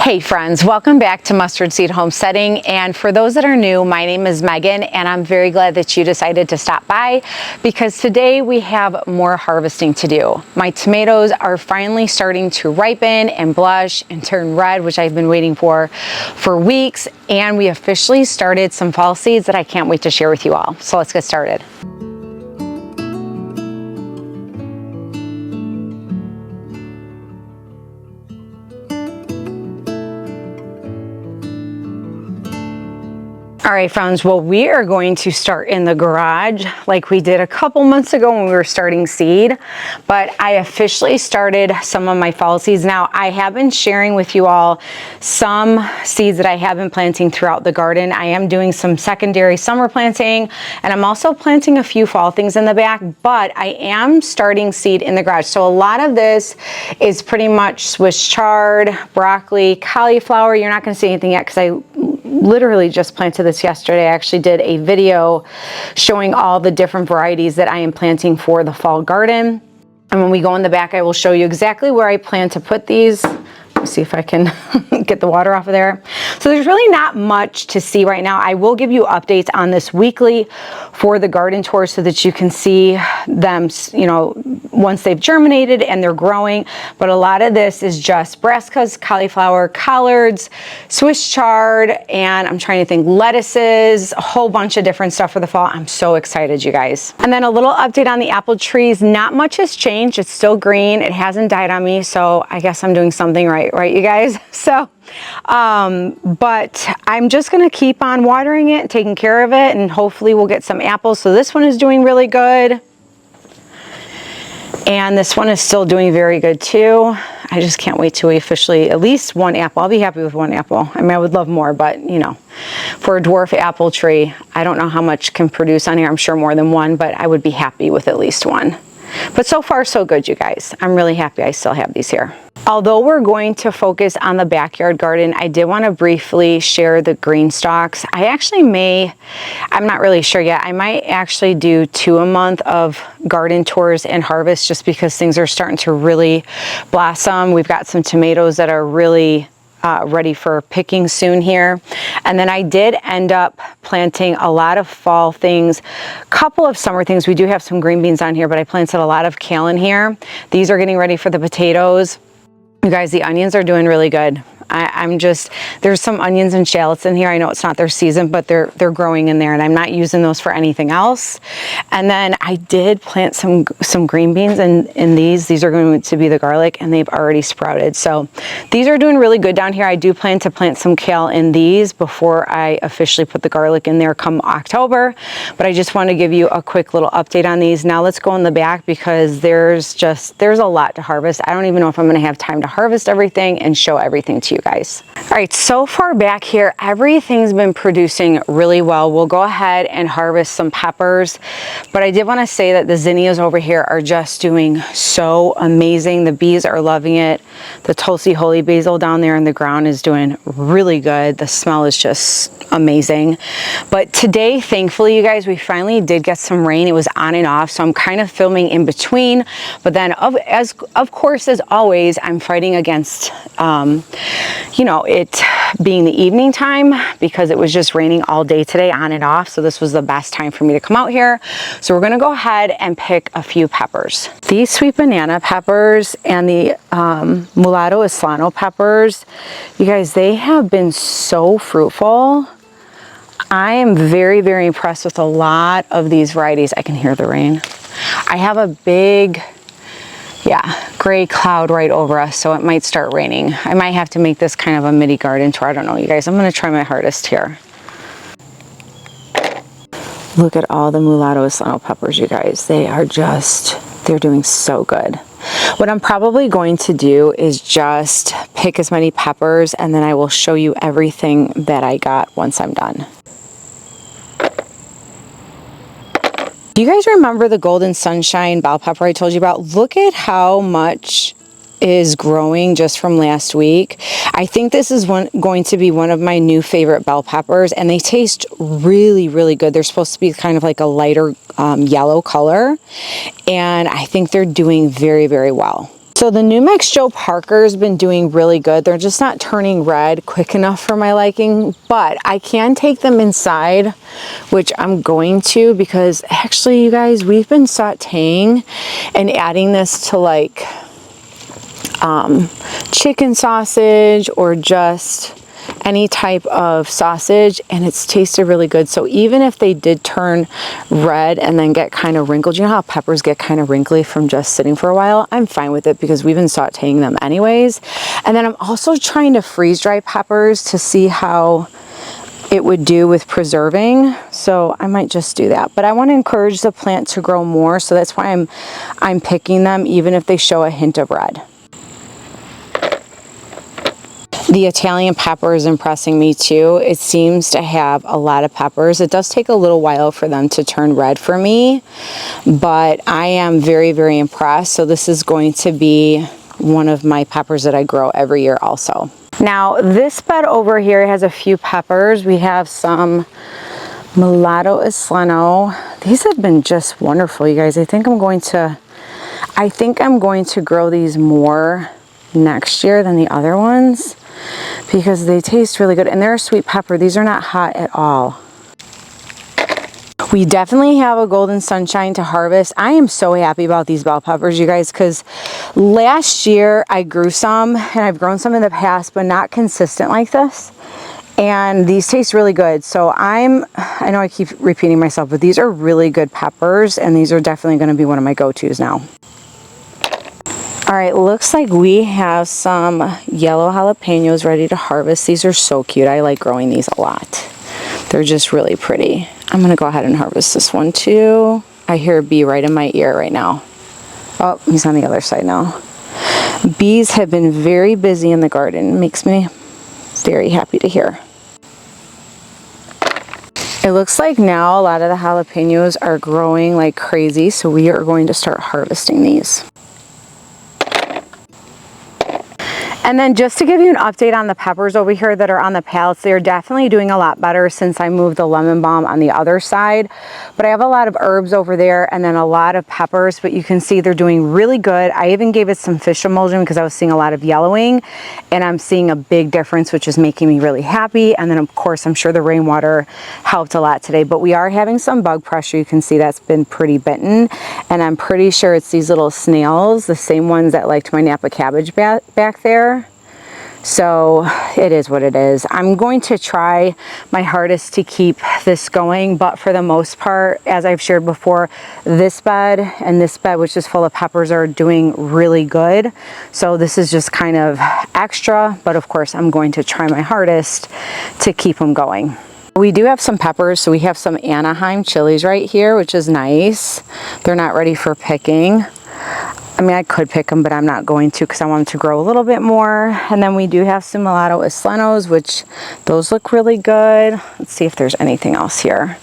Hey friends, welcome back to Mustard Seed Homesteading, and for those that are new, my name is Megan and I'm very glad that you decided to stop by because today we have more harvesting to do. My tomatoes are finally starting to ripen and blush and turn red, which I've been waiting for weeks, and we officially started some fall seeds that I can't wait to share with you all. So let's get started. All right, friends, well, we are going to start in the garage like we did a couple months ago when we were starting seed, but I officially started some of my fall seeds. Now, I have been sharing with you all some seeds that I have been planting throughout the garden. I am doing some secondary summer planting, and I'm also planting a few fall things in the back, but I am starting seed in the garage. So a lot of this is pretty much Swiss chard, broccoli, cauliflower. You're not gonna see anything yet because I literally just planted this yesterday. I actually did a video showing all the different varieties that I am planting for the fall garden. And when we go in the back, I will show you exactly where I plan to put these. Let's see if I can get the water off of there. So there's really not much to see right now. I will give you updates on this weekly for the garden tour so that you can see them, you know, once they've germinated and they're growing. But a lot of this is just brassicas, cauliflower, collards, Swiss chard, and I'm trying to think, lettuces, a whole bunch of different stuff for the fall. I'm so excited, you guys. And then a little update on the apple trees. Not much has changed. It's still green. It hasn't died on me, so I guess I'm doing something right, you guys? So, but I'm just gonna keep on watering it, taking care of it, and hopefully we'll get some apples. So this one is doing really good. And this one is still doing very good too. I just can't wait till we officially, at least one apple. I'll be happy with one apple. I mean, I would love more, but you know, for a dwarf apple tree, I don't know how much can produce on here. I'm sure more than one, but I would be happy with at least one. But so far, so good, you guys. I'm really happy I still have these here. Although we're going to focus on the backyard garden, I did want to briefly share the green stalks. I actually may, I'm not really sure yet, I might actually do 2 a month of garden tours and harvest just because things are starting to really blossom. We've got some tomatoes that are really ready for picking soon here. And then I did end up planting a lot of fall things, couple of summer things. We do have some green beans on here, but I planted a lot of kale in here. These are getting ready for the potatoes. You guys, the onions are doing really good. There's some onions and shallots in here. I know it's not their season, but they're growing in there, and I'm not using those for anything else. And then I did plant some green beans in these. These are going to be the garlic, and they've already sprouted. So these are doing really good down here. I do plan to plant some kale in these before I officially put the garlic in there come October. But I just want to give you a quick little update on these. Now let's go in the back because there's a lot to harvest. I don't even know if I'm going to have time to harvest everything and show everything to you guys. All right, so far back here, everything's been producing really well. We'll go ahead and harvest some peppers, but I did want to say that the zinnias over here are just doing so amazing. The bees are loving it. The Tulsi holy basil down there in the ground is doing really good. The smell is just amazing. But today, thankfully, you guys, we finally did get some rain. It was on and off, so I'm kind of filming in between. But then, of course, as always, I'm fighting against you know, it being the evening time because it was just raining all day today on and off. So this was the best time for me to come out here. So we're going to go ahead and pick a few peppers. These sweet banana peppers and the mulatto islano peppers, you guys, they have been so fruitful. I am very, very impressed with a lot of these varieties. I can hear the rain. I have a big, gray cloud right over us, so it might start raining. I might have to make this kind of a mini garden tour. I don't know, you guys. I'm going to try my hardest here. Look at all the mulatto islano peppers, you guys. They are just, they're doing so good. What I'm probably going to do is just pick as many peppers, and then I will show you everything that I got once I'm done. Do you guys remember the golden sunshine bell pepper I told you about? Look at how much is growing just from last week. I think this is going to be one of my new favorite bell peppers, and they taste really, really good. They're supposed to be kind of like a lighter yellow color, and I think they're doing very, very well. So the New Mexico Parker's been doing really good. They're just not turning red quick enough for my liking, but I can take them inside, which I'm going to, because actually, you guys, we've been sauteing and adding this to like chicken sausage or just any type of sausage, and it's tasted really good. So even if they did turn red and then get kind of wrinkled, you know how peppers get kind of wrinkly from just sitting for a while? I'm fine with it because we've been sauteing them anyways. And then I'm also trying to freeze dry peppers to see how it would do with preserving, so I might just do that. But I want to encourage the plant to grow more, so that's why I'm picking them even if they show a hint of red. The Italian pepper is impressing me too. It seems to have a lot of peppers. It does take a little while for them to turn red for me, but I am very, very impressed. So this is going to be one of my peppers that I grow every year also. Now this bed over here has a few peppers. We have some Mulatto Isleno. These have been just wonderful, you guys. I think I'm going to grow these more next year than the other ones, because they taste really good, and they're a sweet pepper. These are not hot at all. We definitely have a golden sunshine to harvest. I am so happy about these bell peppers, you guys, because last year I grew some, and I've grown some in the past, but not consistent like this. And these taste really good. So I know I keep repeating myself, but these are really good peppers, and these are definitely going to be one of my go-tos now. All right, looks like we have some yellow jalapenos ready to harvest. These are so cute. I like growing these a lot. They're just really pretty. I'm gonna go ahead and harvest this one too. I hear a bee right in my ear right now. Oh, he's on the other side now. Bees have been very busy in the garden. It makes me very happy to hear. It looks like now a lot of the jalapenos are growing like crazy, so we are going to start harvesting these. And then just to give you an update on the peppers over here that are on the pallets, they're definitely doing a lot better since I moved the lemon balm on the other side. But I have a lot of herbs over there and then a lot of peppers, but you can see they're doing really good. I even gave it some fish emulsion because I was seeing a lot of yellowing, and I'm seeing a big difference, which is making me really happy. And then of course, I'm sure the rainwater helped a lot today, but we are having some bug pressure. You can see that's been pretty bitten, and I'm pretty sure it's these little snails, the same ones that liked my Napa cabbage back there. So it is what it is. I'm going to try my hardest to keep this going, but for the most part, as I've shared before, this bed and this bed, which is full of peppers, are doing really good. So this is just kind of extra, but of course I'm going to try my hardest to keep them going. We do have some peppers, so we have some Anaheim chilies right here, which is nice. They're not ready for picking. I mean, I could pick them, but I'm not going to because I want them to grow a little bit more. And then we do have some Mulatto Islenos, which those look really good. Let's see if there's anything else here.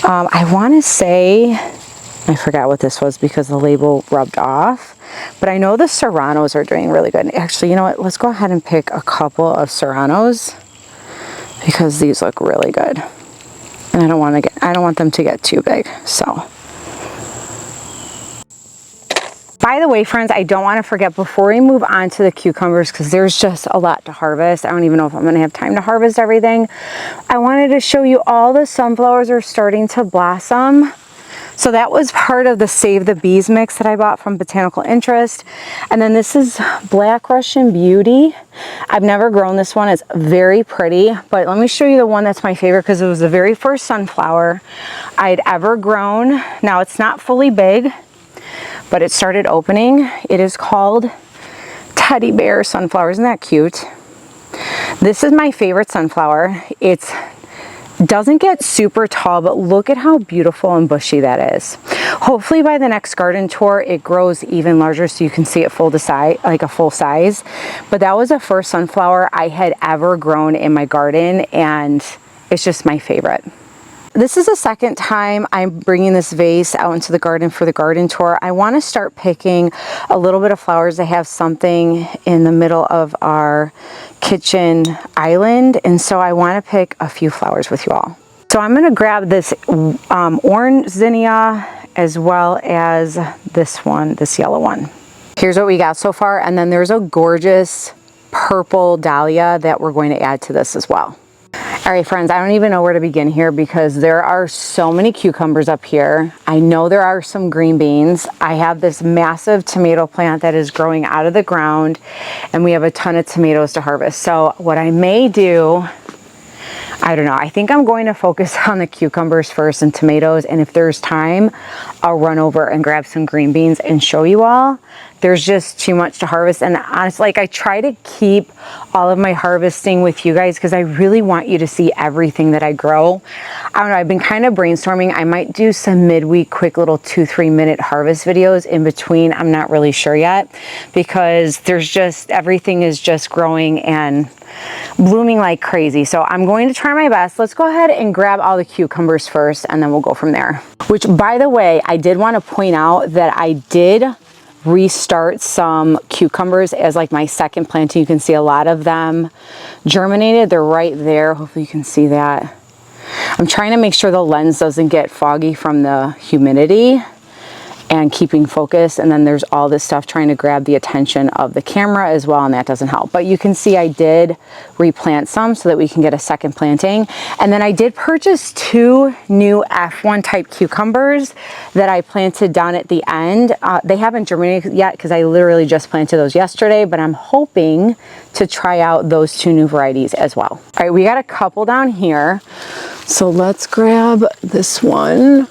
I want to say, I forgot what this was because the label rubbed off, but I know the Serranos are doing really good. Actually, you know what? Let's go ahead and pick a couple of Serranos because these look really good. And I don't want them to get too big, so. By the way, friends, I don't want to forget before we move on to the cucumbers, because there's just a lot to harvest. I don't even know if I'm going to have time to harvest everything. I wanted to show you all the sunflowers are starting to blossom. So that was part of the Save the Bees mix that I bought from Botanical Interest. And then this is Black Russian Beauty. I've never grown this one. It's very pretty, but let me show you the one that's my favorite because it was the very first sunflower I'd ever grown. Now it's not fully big, but it started opening. It is called Teddy Bear Sunflower. Isn't that cute? This is my favorite sunflower. It doesn't get super tall, but look at how beautiful and bushy that is. Hopefully by the next garden tour, it grows even larger so you can see it full size, like a full size. But that was the first sunflower I had ever grown in my garden, and it's just my favorite. This is the second time I'm bringing this vase out into the garden for the garden tour. I want to start picking a little bit of flowers that have something in the middle of our kitchen island, and so I want to pick a few flowers with you all. So I'm going to grab this orange zinnia as well as this one, this yellow one. Here's what we got so far, and then there's a gorgeous purple dahlia that we're going to add to this as well. All right, friends, I don't even know where to begin here because there are so many cucumbers up here. I know there are some green beans. I have this massive tomato plant that is growing out of the ground, and we have a ton of tomatoes to harvest. So what I may do, I don't know, I think I'm going to focus on the cucumbers first and tomatoes, and if there's time, I'll run over and grab some green beans and show you all. There's just too much to harvest, and honestly, like, I try to keep all of my harvesting with you guys because I really want you to see everything that I grow. I don't know, I've been kind of brainstorming. I might do some midweek quick little 2-3 minute harvest videos in between. I'm not really sure yet because there's just, everything is just growing and blooming like crazy. So I'm going to try my best. Let's go ahead and grab all the cucumbers first, and then we'll go from there. Which, by the way, I did want to point out that I did restart some cucumbers as like my second planting. You can see a lot of them germinated. They're right there. Hopefully you can see that. I'm trying to make sure the lens doesn't get foggy from the humidity and keeping focus, and then there's all this stuff trying to grab the attention of the camera as well, and that doesn't help. But you can see I did replant some so that we can get a second planting. And then I did purchase 2 new F1 type cucumbers that I planted down at the end. They haven't germinated yet because I literally just planted those yesterday, but I'm hoping to try out those 2 new varieties as well. All right, we got a couple down here. So let's grab this one.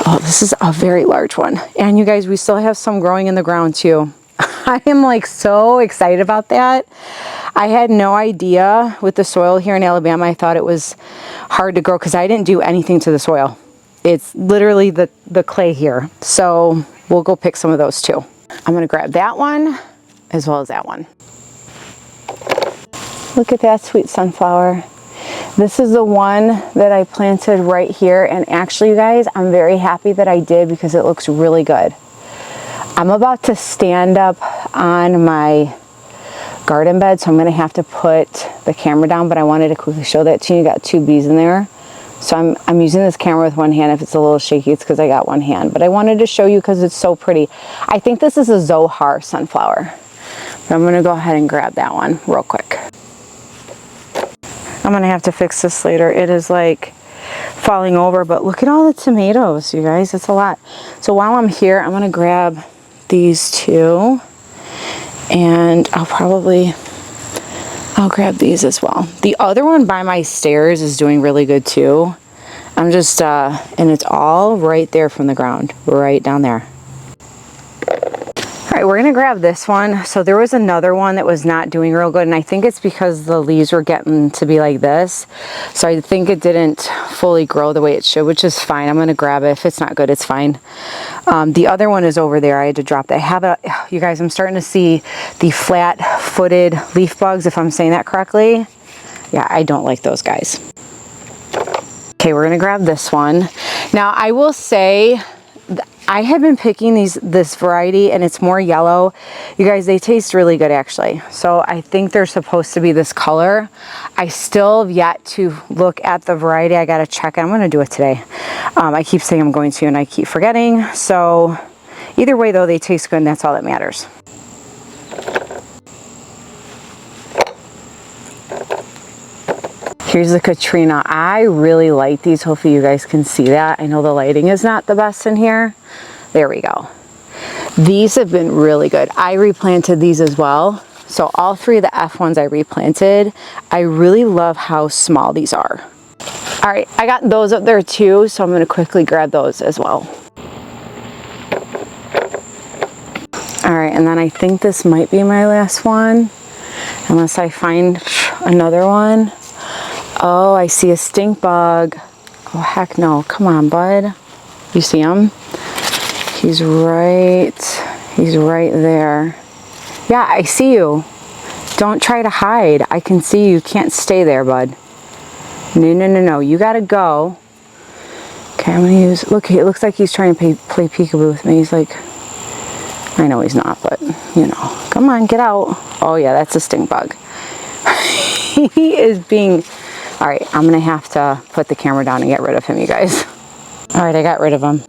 Oh, this is a very large one. And you guys, we still have some growing in the ground too. I am like so excited about that. I had no idea with the soil here in Alabama. I thought it was hard to grow because I didn't do anything to the soil. It's literally the clay here. So we'll go pick some of those too. I'm gonna grab that one as well as that one. Look at that sweet sunflower. This is the one that I planted right here, and actually, you guys, I'm very happy that I did because it looks really good. I'm about to stand up on my garden bed, so I'm going to have to put the camera down, but I wanted to quickly show that to you. You got 2 bees in there. So I'm using this camera with one hand. If it's a little shaky, it's because I got one hand, but I wanted to show you because it's so pretty. I think this is a Zohar sunflower, but I'm going to go ahead and grab that one real quick. I'm gonna have to fix this later. It is like falling over, but look at all the tomatoes, you guys. It's a lot. So while I'm here, I'm gonna grab these 2, and I'll grab these as well. The other one by my stairs is doing really good too. I'm just, and it's all right there from the ground, right down there. All right, we're gonna grab this one. So there was another one that was not doing real good, and I think it's because the leaves were getting to be like this. So I think it didn't fully grow the way it should, which is fine. I'm gonna grab it. If it's not good, it's fine. The other one is over there. I had to drop that. You guys, I'm starting to see the flat-footed leaf bugs, if I'm saying that correctly. Yeah, I don't like those guys. Okay, we're gonna grab this one. Now, I will say, I have been picking this variety, and it's more yellow. You guys, they taste really good actually. So I think they're supposed to be this color. I still have yet to look at the variety. I gotta check. I'm gonna do it today. I keep saying I'm going to, and I keep forgetting. So either way though, they taste good, and that's all that matters. Here's the Katrina. I really like these. Hopefully you guys can see that. I know the lighting is not the best in here. There we go. These have been really good. I replanted these as well. So all 3 of the F1s I replanted. I really love how small these are. All right, I got those up there too, so I'm gonna quickly grab those as well. All right, and then I think this might be my last one, unless I find another one. Oh, I see a stink bug. Oh, heck no. Come on, bud. You see him? He's right there. Yeah, I see you. Don't try to hide. I can see you. You can't stay there, bud. No. You gotta go. Okay, I'm gonna use, look, it looks like he's trying to play peekaboo with me. He's like, I know he's not, but you know, come on, get out. Oh yeah, that's a stink bug. He is being, all right, I'm gonna have to put the camera down and get rid of him, you guys. All right, I got rid of him.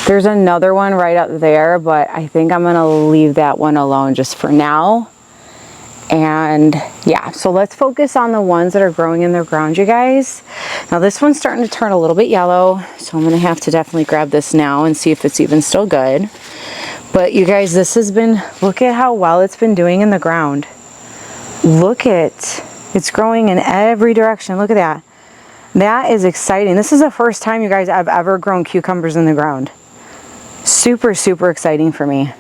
There's another one right up there, but I think I'm gonna leave that one alone just for now. And yeah, so let's focus on the ones that are growing in the ground, you guys. Now this one's starting to turn a little bit yellow, so I'm gonna have to definitely grab this now and see if it's even still good. But you guys, this has been, look at how well it's been doing in the ground. Look at, it's growing in every direction. Look at that. That is exciting. This is the first time, you guys, I've ever grown cucumbers in the ground. Super, super exciting for me.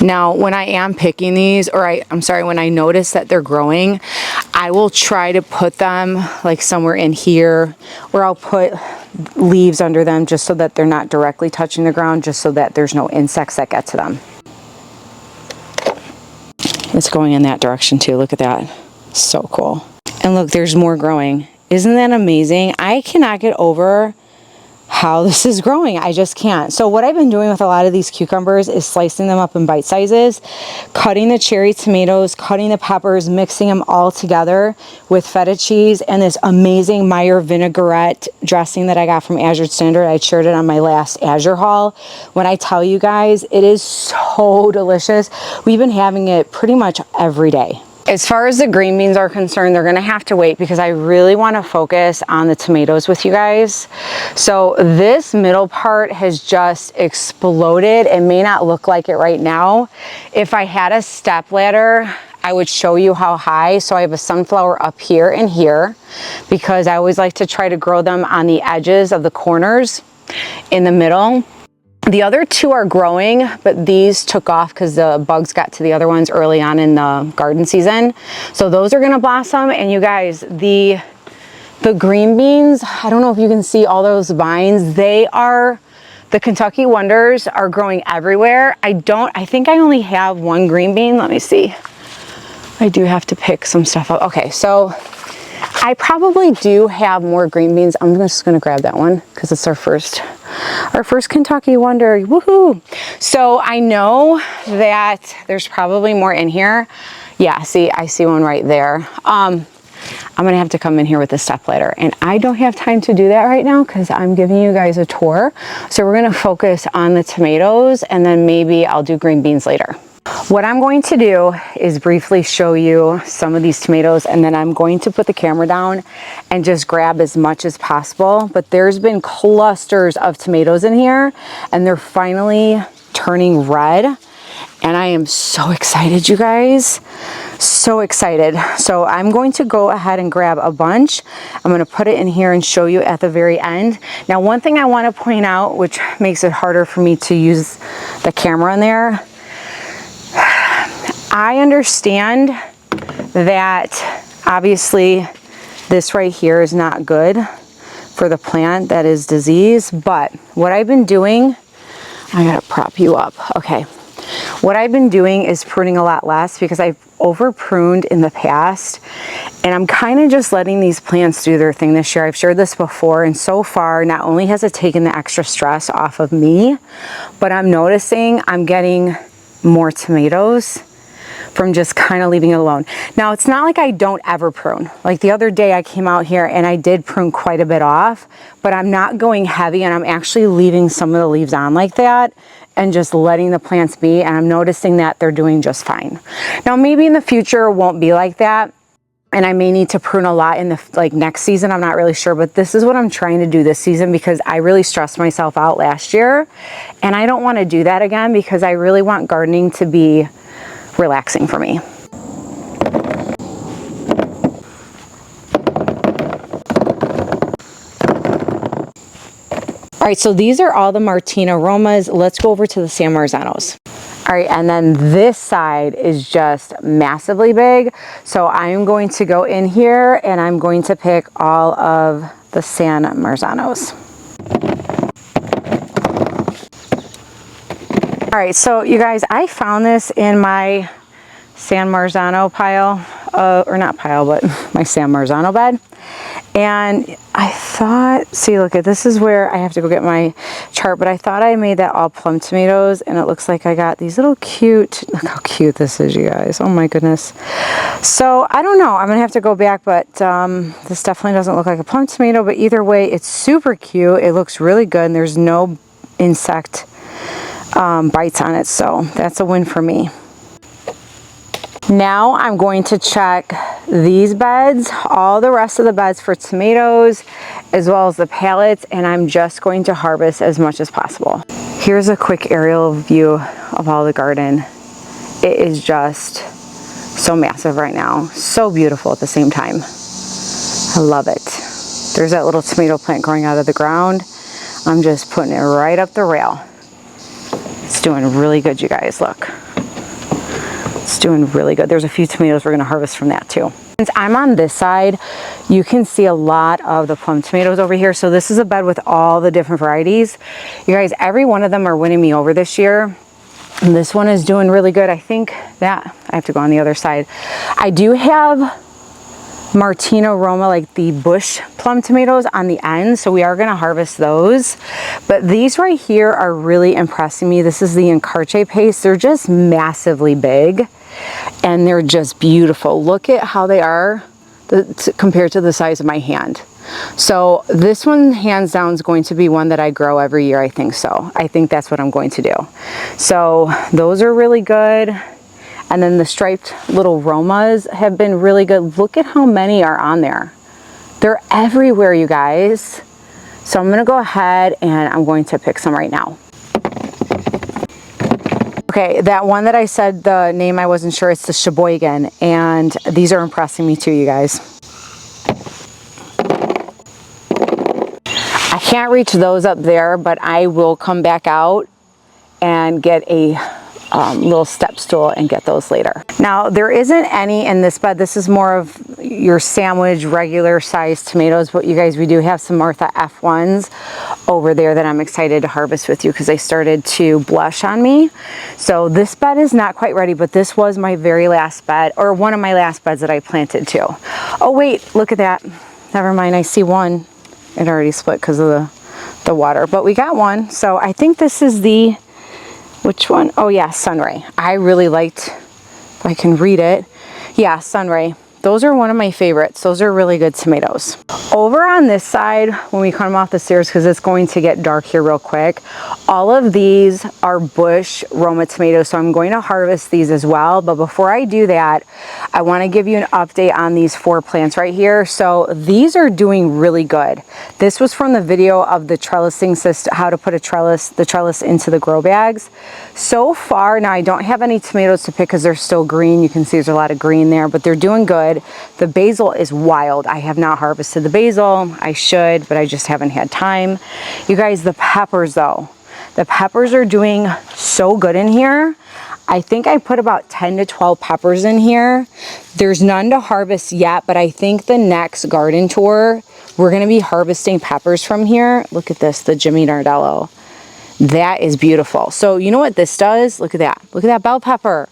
Now, when I am picking these, or I'm sorry, when I notice that they're growing, I will try to put them like somewhere in here, or I'll put leaves under them just so that they're not directly touching the ground, just so that there's no insects that get to them. It's going in that direction too. Look at that. So cool. And look, there's more growing. Isn't that amazing? I cannot get over how this is growing. I just can't. So what I've been doing with a lot of these cucumbers is slicing them up in bite sizes, cutting the cherry tomatoes, cutting the peppers, mixing them all together with feta cheese and this amazing Meyer vinaigrette dressing that I got from Azure Standard. I shared it on my last Azure haul. When I tell you guys, it is so delicious. We've been having it pretty much every day. As far as the green beans are concerned, they're gonna have to wait because I really wanna focus on the tomatoes with you guys. So this middle part has just exploded. It may not look like it right now. If I had a step ladder, I would show you how high. So I have a sunflower up here and here because I always like to try to grow them on the edges of the corners in the middle. The other two are growing, but these took off because the bugs got to the other ones early on in the garden season. So those are gonna blossom. And you guys, the green beans, I don't know if you can see all those vines. They are, the Kentucky Wonders are growing everywhere. I think I only have one green bean. Let me see. I do have to pick some stuff up. Okay, so I probably do have more green beans. I'm just gonna grab that one because it's our first Kentucky Wonder. Woohoo! So I know that there's probably more in here. Yeah, see, I see one right there. I'm gonna have to come in here with a step ladder, and I don't have time to do that right now because I'm giving you guys a tour. So we're gonna focus on the tomatoes, and then maybe I'll do green beans later. What I'm going to do is briefly show you some of these tomatoes, and then I'm going to put the camera down and just grab as much as possible. But there's been clusters of tomatoes in here, and they're finally turning red. And I am so excited, you guys. So excited. So I'm going to go ahead and grab a bunch. I'm going to put it in here and show you at the very end. Now, one thing I want to point out, which makes it harder for me to use the camera in there, I understand that obviously this right here is not good for the plant that is diseased, but what I've been doing, I gotta prop you up. Okay. What I've been doing is pruning a lot less because I've over pruned in the past, and I'm kind of just letting these plants do their thing this year. I've shared this before, and so far, not only has it taken the extra stress off of me, but I'm noticing I'm getting more tomatoes from just kind of leaving it alone. Now, it's not like I don't ever prune. Like the other day I came out here and I did prune quite a bit off, but I'm not going heavy, and I'm actually leaving some of the leaves on like that and just letting the plants be, and I'm noticing that they're doing just fine. Now, maybe in the future it won't be like that, and I may need to prune a lot in the next season. I'm not really sure, but this is what I'm trying to do this season because I really stressed myself out last year, and I don't want to do that again because I really want gardening to be relaxing for me. All right, so these are all the Martina Romas. Let's go over to the San Marzanos. All right, and then this side is just massively big. So I'm going to go in here and I'm going to pick all of the San Marzanos. All right, so you guys, I found this in my San Marzano pile, or not pile, but my San Marzano bed. And I thought, see, look at this is where I have to go get my chart, but I thought I made that all plum tomatoes, and it looks like I got these little cute, look how cute this is, you guys. Oh my goodness. So I don't know, I'm gonna have to go back, but this definitely doesn't look like a plum tomato, but either way, it's super cute. It looks really good, and there's no insect bites on it, so that's a win for me. Now I'm going to check these beds, all the rest of the beds for tomatoes, as well as the pallets, and I'm just going to harvest as much as possible. Here's a quick aerial view of all the garden. It is just so massive right now, so beautiful at the same time. I love it. There's that little tomato plant growing out of the ground. I'm just putting it right up the rail. It's doing really good, you guys, look. It's doing really good. There's a few tomatoes we're gonna harvest from that too. Since I'm on this side, you can see a lot of the plum tomatoes over here. So this is a bed with all the different varieties. You guys, every one of them are winning me over this year. And this one is doing really good. I think that, I have to go on the other side. I do have Martino Roma, like the bush plum tomatoes on the end, so we are going to harvest those. But these right here are really impressing me. This is the Encarche paste. They're just massively big and they're just beautiful. Look at how they are compared to the size of my hand. So this one hands down is going to be one that I grow every year. I think so. I think that's what I'm going to do. So those are really good. And then the striped little Romas have been really good. Look at how many are on there. They're everywhere, you guys. So I'm gonna go ahead and I'm going to pick some right now. Okay, that one that I said the name I wasn't sure, it's the Sheboygan, and these are impressing me too, you guys. I can't reach those up there, but I will come back out and get a little step stool and get those later. Now there isn't any in this bed. This is more of your sandwich regular sized tomatoes, but you guys, we do have some Martha F1s over there that I'm excited to harvest with you because they started to blush on me. So this bed is not quite ready, but this was my very last bed, or one of my last beds that I planted too. Oh wait, look at that. Never mind, I see one. It already split because of the water, but we got one. So I think this is the, which one? Oh yeah, Sunray. I really liked, if I can read it. Yeah, Sunray. Those are one of my favorites. Those are really good tomatoes. Over on this side, when we come off the stairs, because it's going to get dark here real quick, all of these are bush Roma tomatoes, so I'm going to harvest these as well. But before I do that, I want to give you an update on these 4 plants right here. So these are doing really good. This was from the video of the trellising system, how to put the trellis into the grow bags. So far, now I don't have any tomatoes to pick because they're still green. You can see there's a lot of green there, but they're doing good. The basil is wild. I have not harvested the basil. I should, but I just haven't had time. You guys, the peppers though, the peppers are doing so good in here. I think I put about 10 to 12 peppers in here. There's none to harvest yet, but I think the next garden tour, we're gonna be harvesting peppers from here. Look at this, the Jimmy Nardello. That is beautiful. So you know what this does? Look at that. Look at that bell pepper.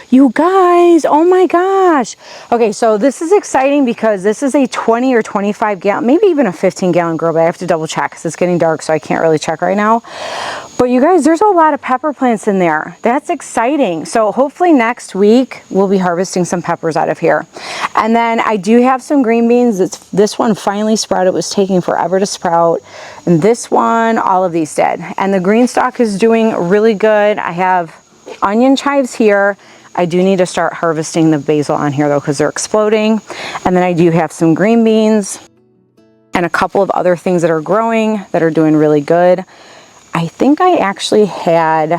You guys, oh my gosh. Okay, so this is exciting because this is a 20 or 25 gallon, maybe even a 15 gallon grow bag. I have to double check because it's getting dark, so I can't really check right now. But you guys, there's a lot of pepper plants in there. That's exciting. So hopefully next week we'll be harvesting some peppers out of here. And then I do have some green beans. This one finally sprouted. It was taking forever to sprout. And this one, all of these did. And the GREENSTALK is doing really good. I have onion chives here. I do need to start harvesting the basil on here though, because they're exploding. And then I do have some green beans and a couple of other things that are growing that are doing really good. I think I actually had,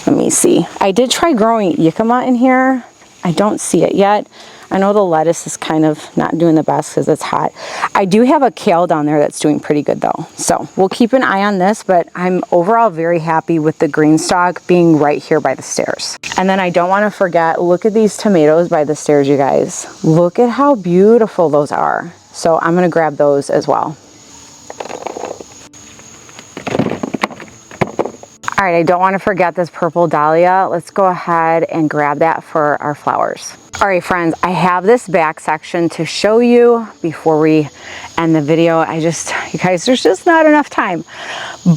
let me see. I did try growing jicama in here. I don't see it yet. I know the lettuce is kind of not doing the best because it's hot. I do have a kale down there that's doing pretty good though. So we'll keep an eye on this, but I'm overall very happy with the GREENSTALK being right here by the stairs. And then I don't want to forget, look at these tomatoes by the stairs, you guys. Look at how beautiful those are. So I'm going to grab those as well. All right, I don't want to forget this purple dahlia. Let's go ahead and grab that for our flowers. All right, friends, I have this back section to show you before we end the video. You guys, there's just not enough time.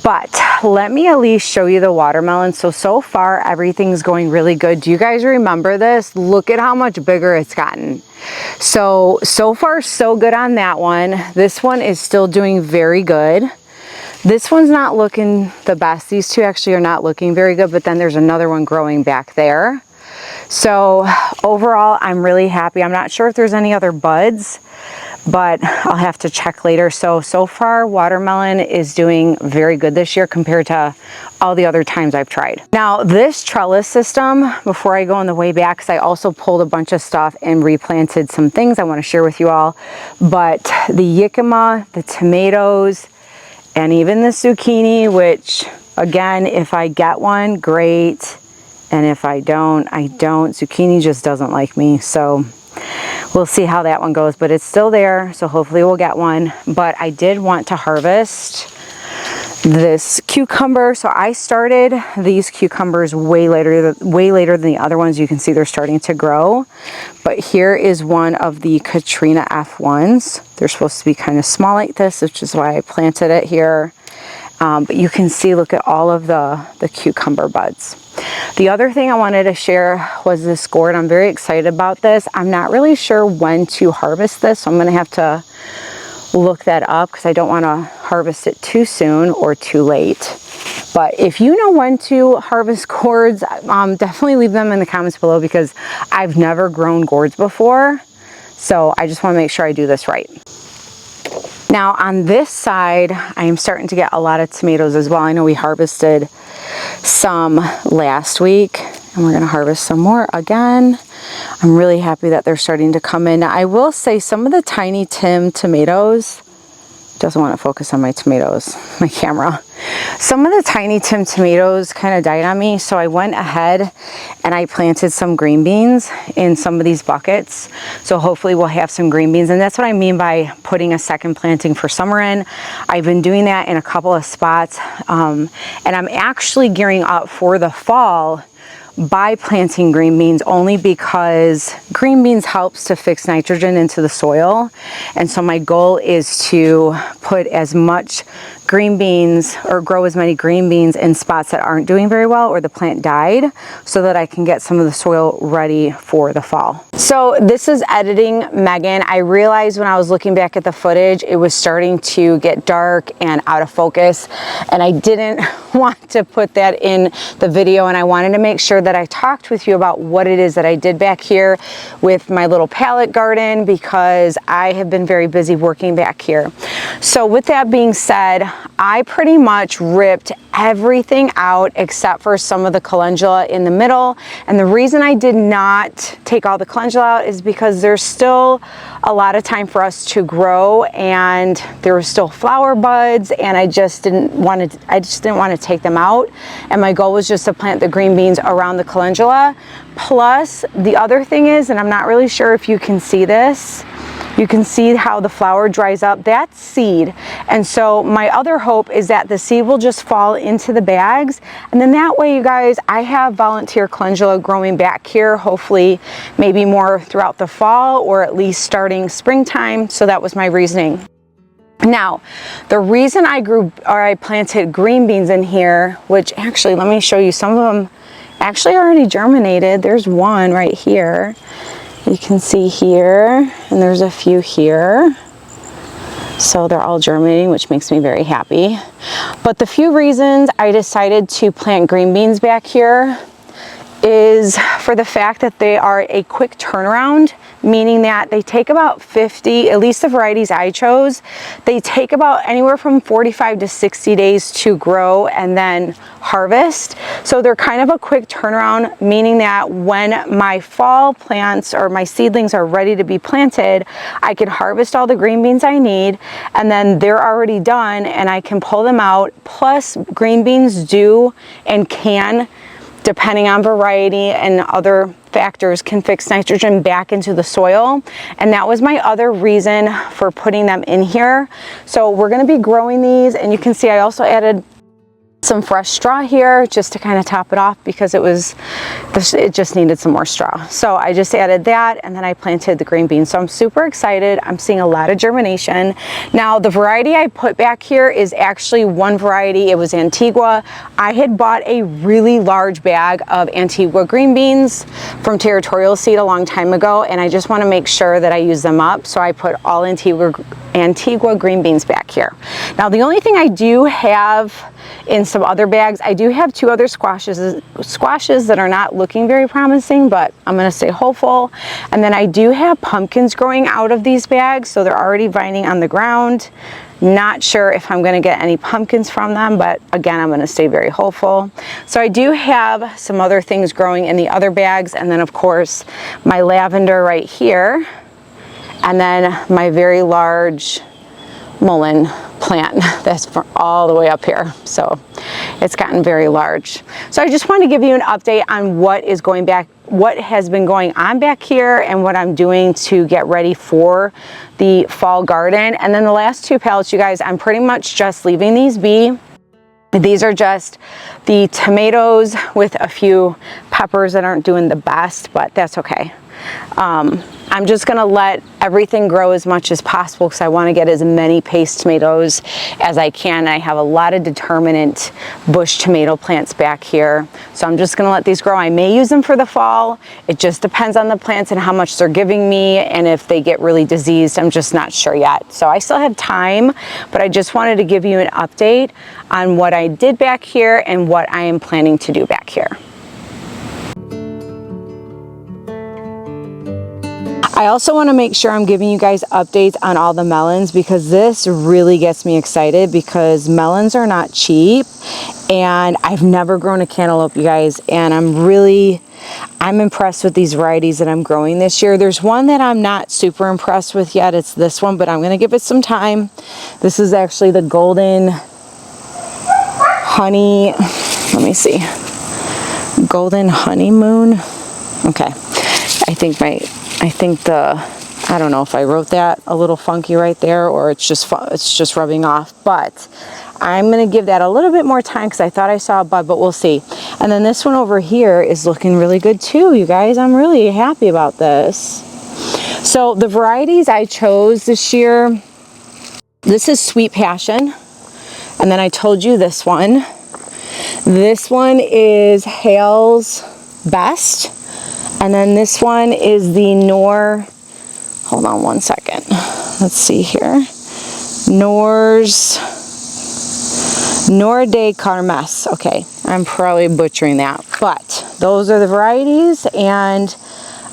But let me at least show you the watermelon. So far, everything's going really good. Do you guys remember this? Look at how much bigger it's gotten. So far, so good on that one. This one is still doing very good. This one's not looking the best. These two actually are not looking very good, but then there's another one growing back there. So overall, I'm really happy. I'm not sure if there's any other buds, but I'll have to check later. So far, watermelon is doing very good this year compared to all the other times I've tried. Now, this trellis system, before I go on the way back, because I also pulled a bunch of stuff and replanted some things I want to share with you all, but the jicama, the tomatoes, and even the zucchini, which again, if I get one, great. And if I don't, I don't. Zucchini just doesn't like me. So we'll see how that one goes, but it's still there. So hopefully we'll get one. But I did want to harvest this cucumber. So I started these cucumbers way later than the other ones. You can see they're starting to grow. But here is one of the Katrina F1s. They're supposed to be kind of small like this, which is why I planted it here. But you can see, look at all of the cucumber buds. The other thing I wanted to share was this gourd. I'm very excited about this. I'm not really sure when to harvest this, so I'm going to have to look that up because I don't want to harvest it too soon or too late. But if you know when to harvest gourds, definitely leave them in the comments below because I've never grown gourds before. So I just want to make sure I do this right. Now on this side, I am starting to get a lot of tomatoes as well. I know we harvested some last week and we're going to harvest some more again. I'm really happy that they're starting to come in. Now, I will say some of the Tiny Tim tomatoes, doesn't want to focus on my tomatoes, my camera. Some of the Tiny Tim tomatoes kind of died on me, so I went ahead and I planted some green beans in some of these buckets. So hopefully we'll have some green beans, and that's what I mean by putting a second planting for summer in. I've been doing that in a couple of spots, and I'm actually gearing up for the fall by planting green beans only because green beans helps to fix nitrogen into the soil. And so my goal is to put as much green beans or grow as many green beans in spots that aren't doing very well or the plant died so that I can get some of the soil ready for the fall. So this is editing Megan. I realized when I was looking back at the footage, it was starting to get dark and out of focus, and I didn't want to put that in the video, and I wanted to make sure that I talked with you about what it is that I did back here with my little pallet garden because I have been very busy working back here. So with that being said, I pretty much ripped everything out except for some of the calendula in the middle. And the reason I did not take all the calendula out is because there's still a lot of time for us to grow, and there were still flower buds, and I just didn't want to take them out. And my goal was just to plant the green beans around the calendula. Plus, the other thing is, and I'm not really sure if you can see this, you can see how the flower dries up. That's seed. And so my other hope is that the seed will just fall into the bags. And then that way, you guys, I have volunteer calendula growing back here, hopefully maybe more throughout the fall or at least starting springtime. So that was my reasoning. Now, the reason I planted green beans in here, which actually, let me show you, some of them actually already germinated. There's one right here. You can see here, and there's a few here. So they're all germinating, which makes me very happy. But the few reasons I decided to plant green beans back here is for the fact that they are a quick turnaround, meaning that they take about 50, at least the varieties I chose, they take about anywhere from 45 to 60 days to grow and then harvest. So they're kind of a quick turnaround, meaning that when my fall plants or my seedlings are ready to be planted, I can harvest all the green beans I need, and then they're already done and I can pull them out. Plus, green beans do and can, depending on variety and other factors, can fix nitrogen back into the soil. And that was my other reason for putting them in here. So we're gonna be growing these, and you can see I also added some fresh straw here just to kind of top it off because it just needed some more straw. So I just added that, and then I planted the green beans. So I'm super excited. I'm seeing a lot of germination. Now the variety I put back here is actually one variety. It was Antigua. I had bought a really large bag of Antigua green beans from Territorial Seed a long time ago, and I just want to make sure that I use them up. So I put all Antigua green beans back here. Now the only thing I do have in some other bags, I do have 2 other squashes that are not looking very promising, but I'm going to stay hopeful. And then I do have pumpkins growing out of these bags, so they're already vining on the ground. Not sure if I'm going to get any pumpkins from them, but again, I'm going to stay very hopeful. So I do have some other things growing in the other bags, and then of course my lavender right here, and then my very large mullein plant that's all the way up here. So it's gotten very large. So I just want to give you an update on what has been going on back here and what I'm doing to get ready for the fall garden. And then the last 2 pallets, you guys, I'm pretty much just leaving these be. These are just the tomatoes with a few peppers that aren't doing the best, but that's okay. I'm just going to let everything grow as much as possible because I want to get as many paste tomatoes as I can. I have a lot of determinate bush tomato plants back here. So I'm just going to let these grow. I may use them for the fall. It just depends on the plants and how much they're giving me, and if they get really diseased. I'm just not sure yet. So I still have time, but I just wanted to give you an update on what I did back here and what I am planning to do back here. I also want to make sure I'm giving you guys updates on all the melons, because this really gets me excited because melons are not cheap, and I've never grown a cantaloupe, you guys, and I'm impressed with these varieties that I'm growing this year. There's one that I'm not super impressed with yet. It's this one, but I'm going to give it some time. This is actually the golden honey, let me see, golden honeymoon. Okay, I don't know if I wrote that a little funky right there, or it's just rubbing off, but I'm going to give that a little bit more time because I thought I saw a bud, but we'll see. And then this one over here is looking really good too, you guys. I'm really happy about this. So the varieties I chose this year, this is Sweet Passion. And then I told you this one. This one is Hale's Best. And then this one is the hold on one second. Let's see here. Nor de Carmes. Okay, I'm probably butchering that, but those are the varieties, and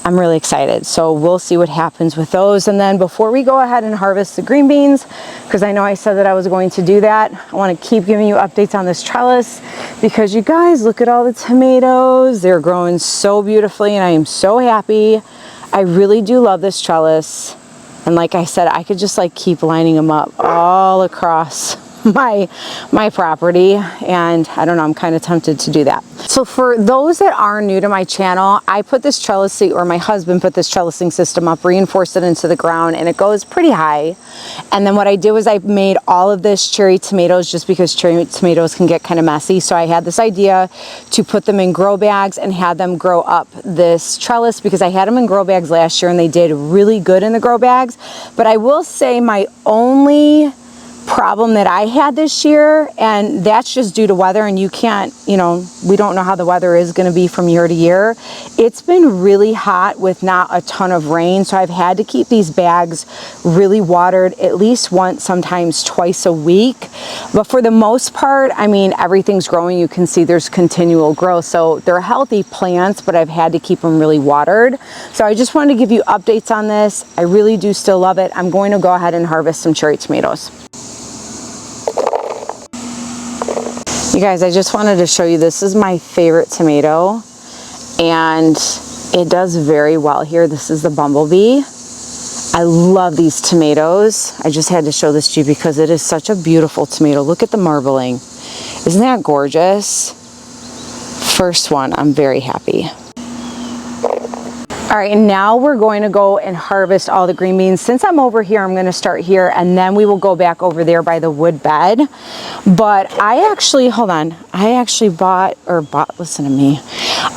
I'm really excited. So we'll see what happens with those. And then before we go ahead and harvest the green beans, because I know I said that I was going to do that, I want to keep giving you updates on this trellis, because you guys, look at all the tomatoes. They're growing so beautifully, and I am so happy. I really do love this trellis. And like I said, I could just like keep lining them up all across my property, and I don't know, I'm kind of tempted to do that. So for those that are new to my channel, I put this trellising, or my husband put this trellising system up, reinforced it into the ground, and it goes pretty high. And then what I did was I made all of this cherry tomatoes, just because cherry tomatoes can get kind of messy. So I had this idea to put them in grow bags and have them grow up this trellis, because I had them in grow bags last year and they did really good in the grow bags. But I will say my only problem that I had this year, and that's just due to weather, and you can't, you know, we don't know how the weather is going to be from year to year. It's been really hot with not a ton of rain, so I've had to keep these bags really watered at least once, sometimes twice a week. But for the most part, I mean, everything's growing. You can see there's continual growth, so they're healthy plants, but I've had to keep them really watered. So I just wanted to give you updates on this. I really do still love it. I'm going to go ahead and harvest some cherry tomatoes. You guys, I just wanted to show you, this is my favorite tomato, and it does very well here. This is the bumblebee. I love these tomatoes. I just had to show this to you because it is such a beautiful tomato. Look at the marbling. Isn't that gorgeous? First one, I'm very happy. All right, and now we're going to go and harvest all the green beans. Since I'm over here, I'm gonna start here, and then we will go back over there by the wood bed. But I actually, hold on, listen to me.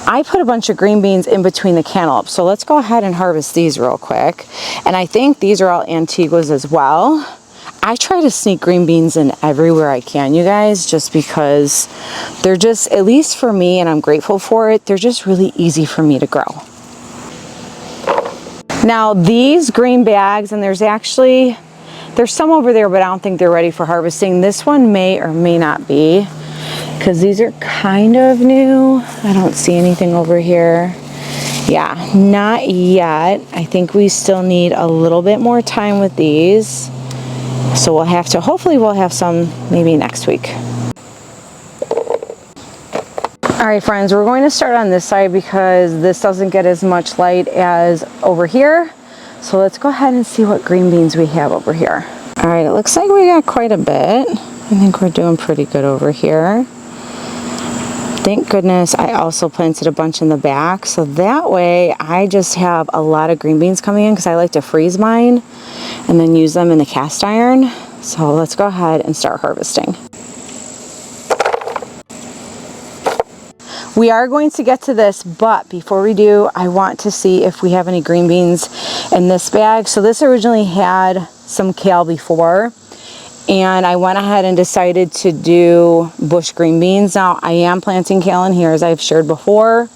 I put a bunch of green beans in between the cantaloupes. So let's go ahead and harvest these real quick. And I think these are all Antiguas as well. I try to sneak green beans in everywhere I can, you guys, just because they're just, at least for me, and I'm grateful for it, they're just really easy for me to grow. Now these green bags, and there's some over there, but I don't think they're ready for harvesting. This one may or may not be, because these are kind of new. I don't see anything over here. Yeah, not yet. I think we still need a little bit more time with these. So we'll have to, hopefully we'll have some maybe next week. All right, friends, we're going to start on this side because this doesn't get as much light as over here. So let's go ahead and see what green beans we have over here. All right, it looks like we got quite a bit. I think we're doing pretty good over here. Thank goodness I also planted a bunch in the back, so that way I just have a lot of green beans coming in because I like to freeze mine and then use them in the cast iron. So let's go ahead and start harvesting. We are going to get to this, but before we do, I want to see if we have any green beans in this bag. So this originally had some kale before, and I went ahead and decided to do bush green beans. Now I am planting kale in here, as I've shared before,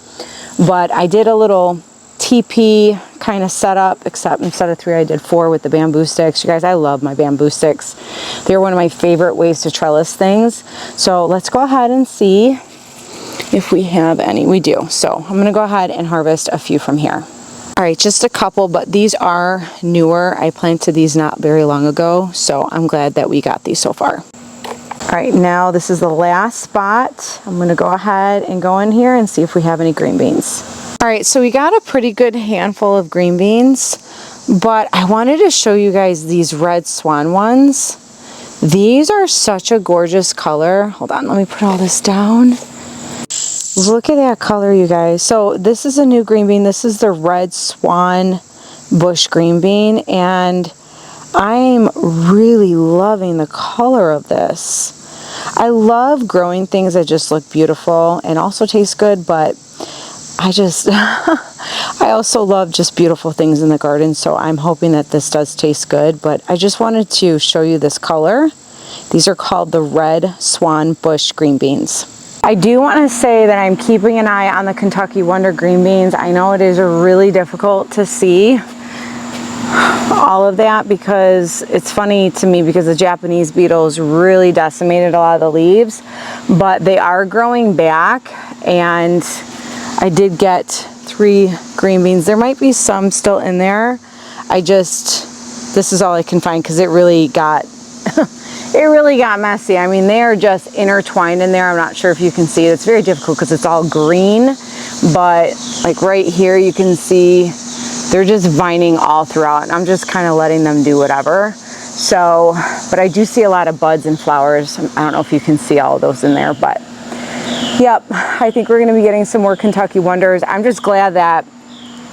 but I did a little TP kind of setup, except instead of 3 I did 4 with the bamboo sticks. You guys, I love my bamboo sticks. They're one of my favorite ways to trellis things. So let's go ahead and see if we have any. We do. So I'm going to go ahead and harvest a few from here. All right, just a couple, but these are newer. I planted these not very long ago, so I'm glad that we got these so far. All right, now this is the last spot. I'm going to go ahead and go in here and see if we have any green beans. All right, so we got a pretty good handful of green beans, but I wanted to show you guys these red swan ones. These are such a gorgeous color. Hold on, let me put all this down. Look at that color, you guys. So this is a new green bean. This is the red swan bush green bean, and I'm really loving the color of this. I love growing things that just look beautiful and also taste good, but I just I also love just beautiful things in the garden, so I'm hoping that this does taste good. But I just wanted to show you this color. These are called the red swan bush green beans. I do want to say that I'm keeping an eye on the Kentucky Wonder green beans. I know it is really difficult to see all of that because it's funny to me because the Japanese beetles really decimated a lot of the leaves, but they are growing back, and I did get 3 green beans. There might be some still in there. This is all I can find because it really got it really got messy. I mean, they are just intertwined in there. I'm not sure if you can see it. It's very difficult because it's all green, but like right here you can see they're just vining all throughout, and I'm just kind of letting them do whatever. So, but I do see a lot of buds and flowers. I don't know if you can see all of those in there, but yep, I think we're going to be getting some more Kentucky Wonders. I'm just glad that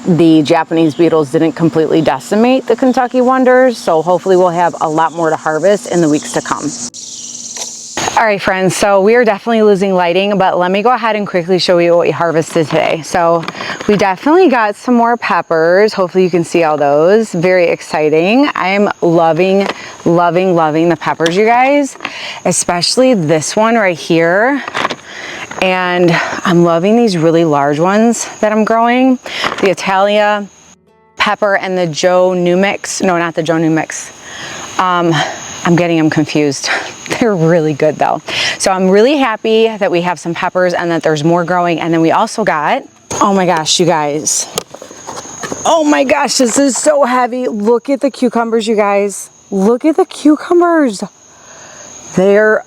the Japanese beetles didn't completely decimate the Kentucky Wonders, so hopefully we'll have a lot more to harvest in the weeks to come. All right, friends, so we are definitely losing lighting, but let me go ahead and quickly show you what we harvested today. So we definitely got some more peppers. Hopefully you can see all those. Very exciting. I'm loving, loving, loving the peppers, you guys, especially this one right here. And I'm loving these really large ones that I'm growing. The Italia pepper and the Joe New Mix. No, not the Joe New Mix. I'm getting them confused. They're really good though. So I'm really happy that we have some peppers and that there's more growing. And then we also got, oh my gosh, you guys. Oh my gosh, this is so heavy. Look at the cucumbers, you guys. Look at the cucumbers. You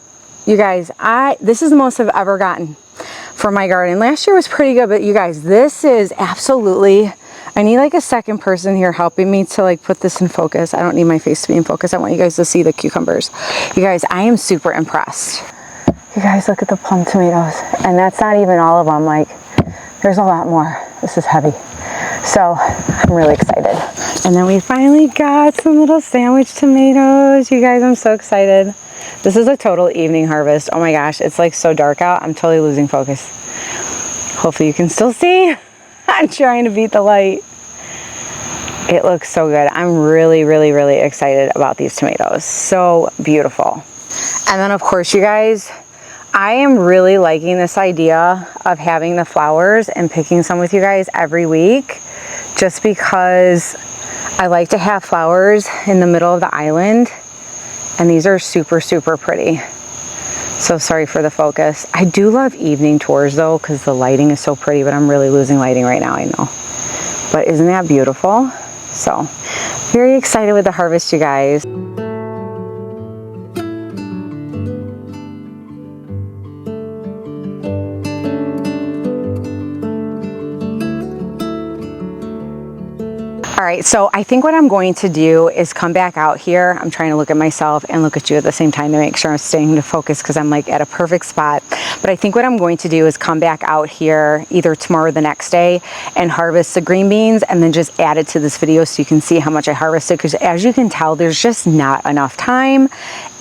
guys, this is the most I've ever gotten for my garden. Last year was pretty good, but you guys, this is absolutely, I need like a second person here helping me to like put this in focus. I don't need my face to be in focus. I want you guys to see the cucumbers. You guys, I am super impressed. You guys, look at the plum tomatoes. And that's not even all of them. Like, there's a lot more. This is heavy. So I'm really excited. And then we finally got some little sandwich tomatoes. You guys, I'm so excited. This is a total evening harvest. Oh my gosh, it's like so dark out. I'm totally losing focus. Hopefully you can still see. I'm trying to beat the light. It looks so good. I'm really, really, really excited about these tomatoes. So beautiful. And then of course, you guys, I am really liking this idea of having the flowers and picking some with you guys every week, just because I like to have flowers in the middle of the island. And these are super, super pretty. So sorry for the focus. I do love evening tours though, because the lighting is so pretty, but I'm really losing lighting right now, I know. But isn't that beautiful? So very excited with the harvest, you guys. All right, so I think what I'm going to do is come back out here. I'm trying to look at myself and look at you at the same time to make sure I'm staying to focus because I'm like at a perfect spot. But I think what I'm going to do is come back out here either tomorrow or the next day and harvest the green beans and then just add it to this video so you can see how much I harvested, because as you can tell, there's just not enough time.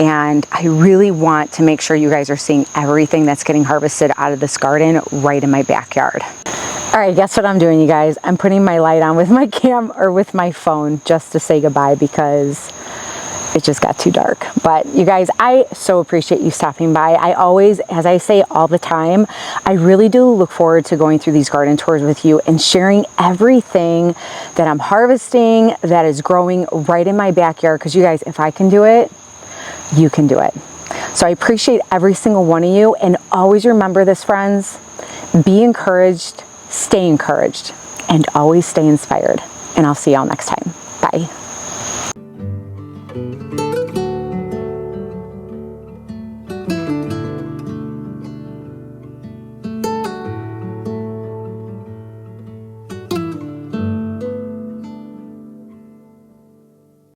And I really want to make sure you guys are seeing everything that's getting harvested out of this garden right in my backyard. All right, guess what I'm doing, you guys? I'm putting my light on with my with my phone just to say goodbye because it just got too dark. But you guys, I so appreciate you stopping by. I always, as I say all the time, I really do look forward to going through these garden tours with you and sharing everything that I'm harvesting that is growing right in my backyard. Because you guys, if I can do it, you can do it. So I appreciate every single one of you. And always remember this, friends, be encouraged, stay encouraged, and always stay inspired. And I'll see y'all next time. Bye.